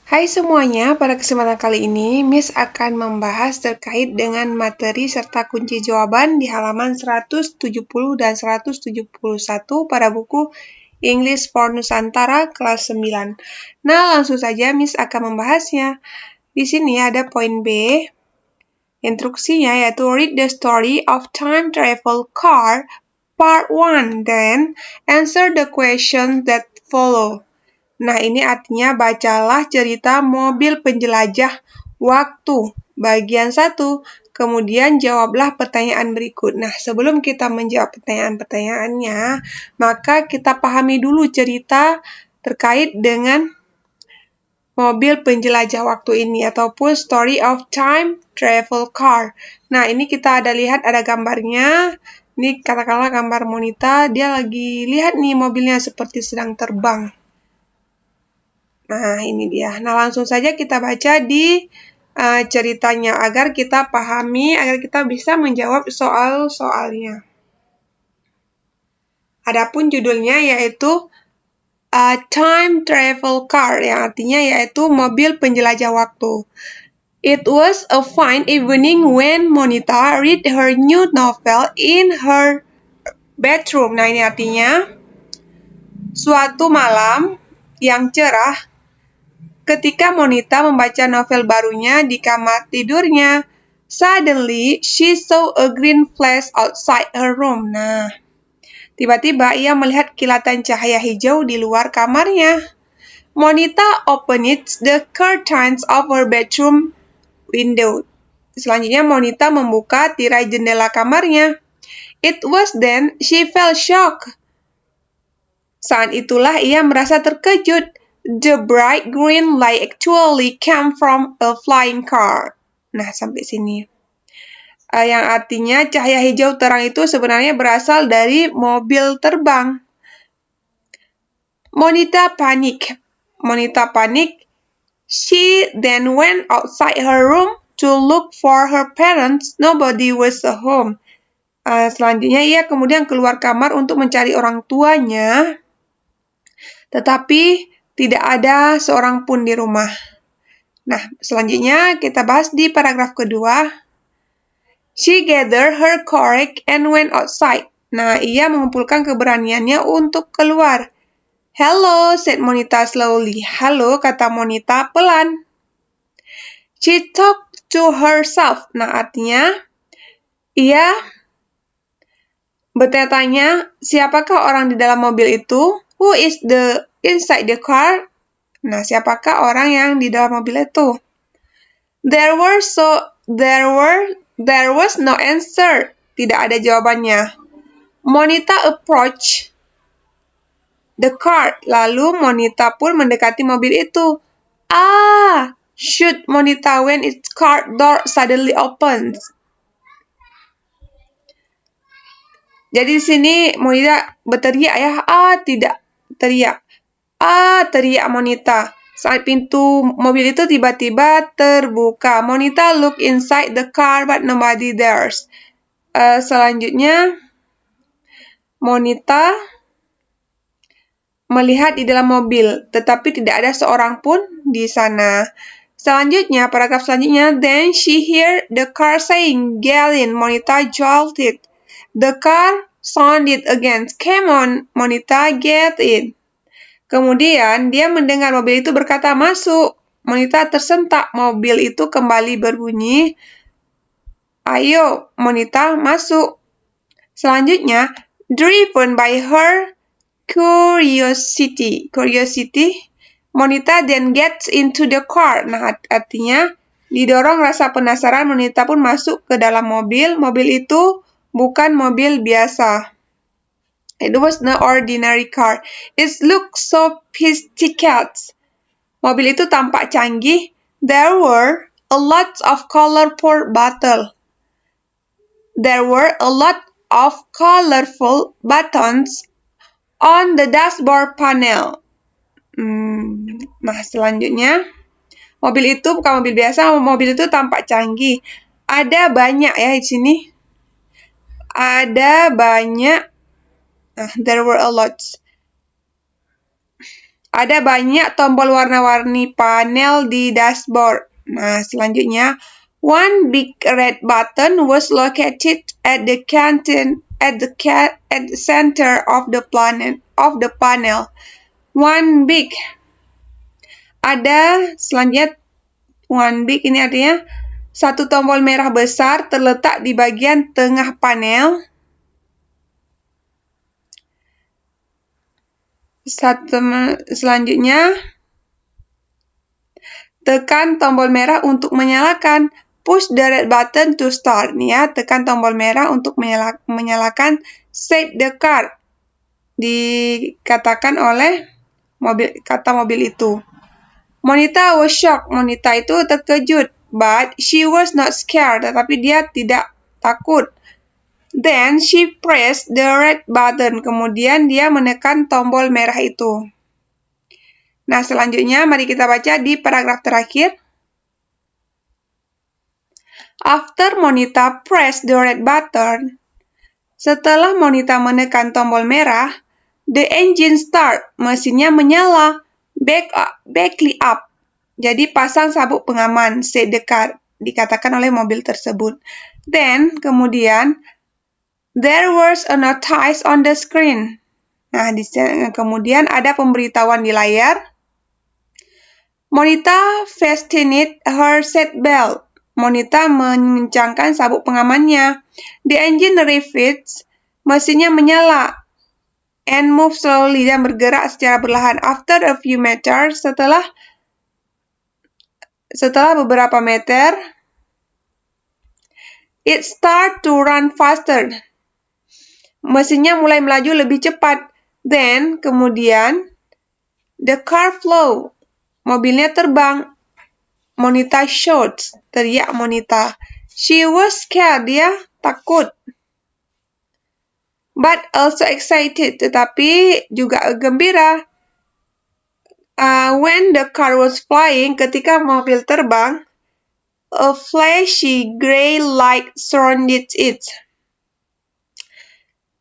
Hai semuanya, pada kesempatan kali ini Miss akan membahas terkait dengan materi serta kunci jawaban di halaman 170 dan 171 pada buku English for Nusantara kelas 9. Nah, langsung saja Miss akan membahasnya. Di sini ada poin B. Instruksinya yaitu read the story of time travel car part 1, then answer the questions that follow. Nah, ini artinya bacalah cerita mobil penjelajah waktu bagian 1, kemudian jawablah pertanyaan berikut. Nah, sebelum kita menjawab pertanyaan-pertanyaannya, maka kita pahami dulu cerita terkait dengan mobil penjelajah waktu ini, ataupun story of time travel car. Nah, ini kita lihat ada gambarnya. Ini katakanlah gambar Monita, dia lagi lihat nih mobilnya seperti sedang terbang. Nah, ini dia. Nah, langsung saja kita baca di ceritanya agar kita pahami, agar kita bisa menjawab soal-soalnya. Adapun judulnya yaitu Time Travel Car, yang artinya yaitu mobil penjelajah waktu. It was a fine evening when Monita read her new novel in her bedroom. Nah, ini artinya suatu malam yang cerah ketika Monita membaca novel barunya di kamar tidurnya. Suddenly, she saw a green flash outside her room. Nah, tiba-tiba ia melihat kilatan cahaya hijau di luar kamarnya. Monita opened the curtains of her bedroom window. Selanjutnya, Monita membuka tirai jendela kamarnya. It was then she felt shocked. Saat itulah ia merasa terkejut. The bright green light actually came from a flying car. Nah, sampai sini. Yang artinya cahaya hijau terang itu sebenarnya berasal dari mobil terbang. Monita panik. She then went outside her room to look for her parents. Nobody was at home. Selanjutnya ia kemudian keluar kamar untuk mencari orang tuanya. Tetapi tidak ada seorang pun di rumah. Nah, selanjutnya kita bahas di paragraf kedua. She gathered her courage and went outside. Nah, ia mengumpulkan keberaniannya untuk keluar. Hello, said Monita slowly. Halo, kata Monita pelan. She talked to herself. Nah, artinya ia bertanya-tanya, siapakah orang di dalam mobil itu? Who is inside the car? Nah, siapakah orang yang di dalam mobil itu? There was no answer. Tidak ada jawabannya. Monita approached the car. Lalu Monita pun mendekati mobil itu. Shoot Monita when its car door suddenly opens. Jadi di sini Monita berteriak ya. Tidak teriak. Teriak Monita. Saat pintu mobil itu tiba-tiba terbuka. Monita looked inside the car but nobody there. Selanjutnya, Monita melihat di dalam mobil, tetapi tidak ada seorang pun di sana. Selanjutnya, paragraf selanjutnya, then she heard the car saying, "Get in." Monita jolted. The car sounded again. Come on, Monita, get in. Kemudian, dia mendengar mobil itu berkata, masuk. Monita tersentak. Mobil itu kembali berbunyi. Ayo, Monita, masuk. Selanjutnya, driven by her curiosity, Monita then gets into the car. Nah, artinya, didorong rasa penasaran, Monita pun masuk ke dalam mobil. Mobil itu bukan mobil biasa. It was no ordinary car. It looked sophisticated. Mobil itu tampak canggih. There were a lot of colorful buttons on the dashboard panel. Nah, selanjutnya, mobil itu bukan mobil biasa. Mobil itu tampak canggih. Ada banyak ya di sini. Ada banyak. There were a lot. Ada banyak tombol warna-warni panel di dashboard. Nah, selanjutnya, one big red button was located at the center of the panel. One big. Ada selanjutnya one big ini artinya satu tombol merah besar terletak di bagian tengah panel. Selanjutnya, tekan tombol merah untuk menyalakan. Push the red button to start. Nih ya, tekan tombol merah untuk menyalakan set the car. Dikatakan oleh kata mobil itu. Monita was shocked. Monita itu terkejut. But she was not scared. Tetapi dia tidak takut. Then she pressed the red button. Kemudian dia menekan tombol merah itu. Nah, selanjutnya mari kita baca di paragraf terakhir. After Monita pressed the red button, setelah Monita menekan tombol merah, the engine start, mesinnya menyala, backly up. Jadi pasang sabuk pengaman, set the car, dikatakan oleh mobil tersebut. Then, kemudian, there was a notice on the screen. Nah, kemudian ada pemberitahuan di layar. Monita fastened her seat belt. Monita mengencangkan sabuk pengamannya. The engine refits, mesinnya menyala. And move slowly, dan bergerak secara perlahan. After a few meters, setelah beberapa meter, it start to run faster. Mesinnya mulai melaju lebih cepat. Then, kemudian, the car flew. Mobilnya terbang. Monita shouts, teriak Monita. She was scared, dia takut. But also excited, tetapi juga gembira. When the car was flying, ketika mobil terbang, a flashy gray light surrounded it.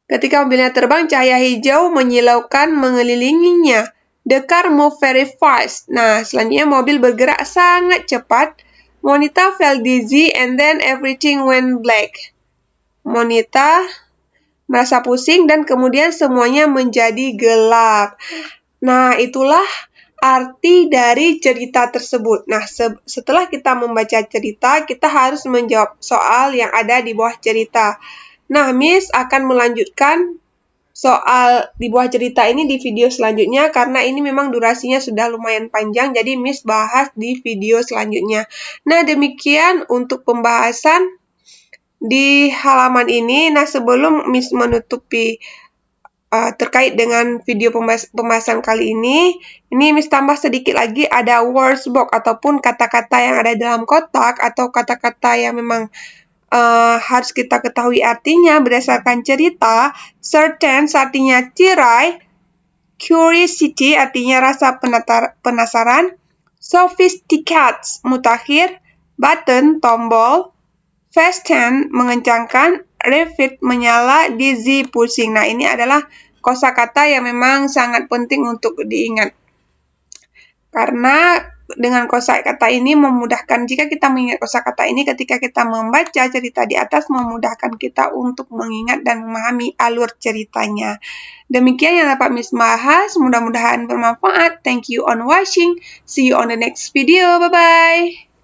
Ketika mobilnya terbang, cahaya hijau menyilaukan mengelilinginya. The car moved very fast. Nah, selanjutnya mobil bergerak sangat cepat. Monita felt dizzy and then everything went black. Monita merasa pusing dan kemudian semuanya menjadi gelap. Nah, itulah arti dari cerita tersebut. Nah, setelah kita membaca cerita, kita harus menjawab soal yang ada di bawah cerita. Nah, Miss akan melanjutkan soal di bawah cerita ini di video selanjutnya karena ini memang durasinya sudah lumayan panjang, jadi Miss bahas di video selanjutnya. Nah, demikian untuk pembahasan di halaman ini. Nah, sebelum Miss menutupi terkait dengan video pembahasan kali ini Miss tambah sedikit lagi, ada words box ataupun kata-kata yang ada dalam kotak atau kata-kata yang memang harus kita ketahui artinya berdasarkan cerita. Certain artinya tirai, curiosity artinya rasa penasaran, sophisticated mutakhir, button tombol, fasten mengencangkan, refit menyala, dizzy pusing. Nah, ini adalah kosakata yang memang sangat penting untuk diingat. Karena dengan kosakata ini memudahkan, jika kita mengingat kosakata ini ketika kita membaca cerita di atas, memudahkan kita untuk mengingat dan memahami alur ceritanya. Demikian yang dapat Miss bahas, mudah-mudahan bermanfaat. Thank you on watching. See you on the next video. Bye-bye.